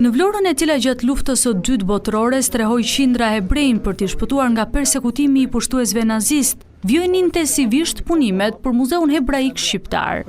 Në Vlorën, e cila gjatë luftës së dytë botërore strehoi qindra hebrejnë për t'i shpëtuar nga persekutimi i pushtuesve nazist, vjojnë intensivisht punimet për Muzeun Hebraik Shqiptar.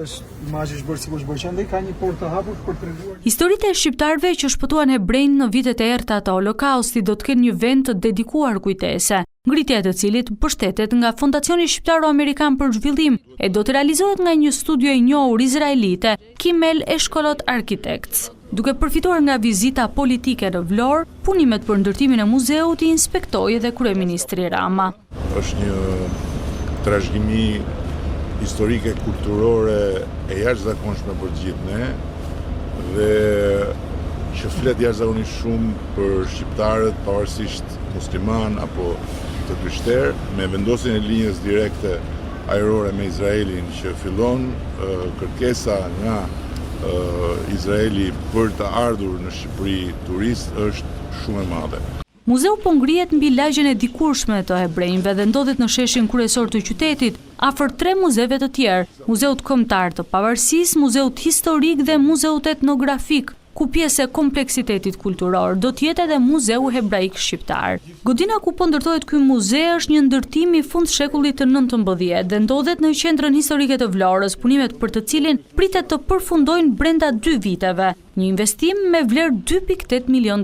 Historitë e shqiptarëve që shpëtuan hebrejnë në vitet e errta të Holokaustit do të kenë një vend të dedikuar kujtese, ngritja e të cilit mbështetet nga Fondacioni Shqiptaro-Amerikan për Zhvillim e do të realizohet nga një studio i njohur izraelite, Kimmel Eshkolot Architects. Duke përfituar nga vizita politike në Vlorë, punimet për ndërtimin e muzeut i inspektoi edhe kryeministri Rama. Është një trashëgimi historike kulturore e jashtëzakonshme për gjithë ne dhe që flet jashtëzakonisht shumë për shqiptarët, pavarësisht musliman apo të krishterë, me vendosjen e linjës direkte ajrore me Izraelin që fillon kërkesa nga Izraeli për të ardhur në Shqipëri turist është shumë e madhe. Muzeu po ngrihet mbi lagjen e dikurshme të hebrejnëve dhe ndodhet në sheshin kryesor të qytetit, afër 3 muzeve të tjerë, Muzeut Kombëtar të Pavarësisë, Muzeut Historik dhe Muzeut Etnografik, ku pjesë e kompleksitetit kulturor do të jetë edhe Muzeu Hebraik Shqiptar. Godina ku po ndërtohet ky muze është një ndërtim i fund shekullit të 19 dhe ndodhet në qendrën historike të Vlorës, punimet për të cilin pritet të përfundojnë brenda 2 viteve, një investim me vlerë $2.8 milion.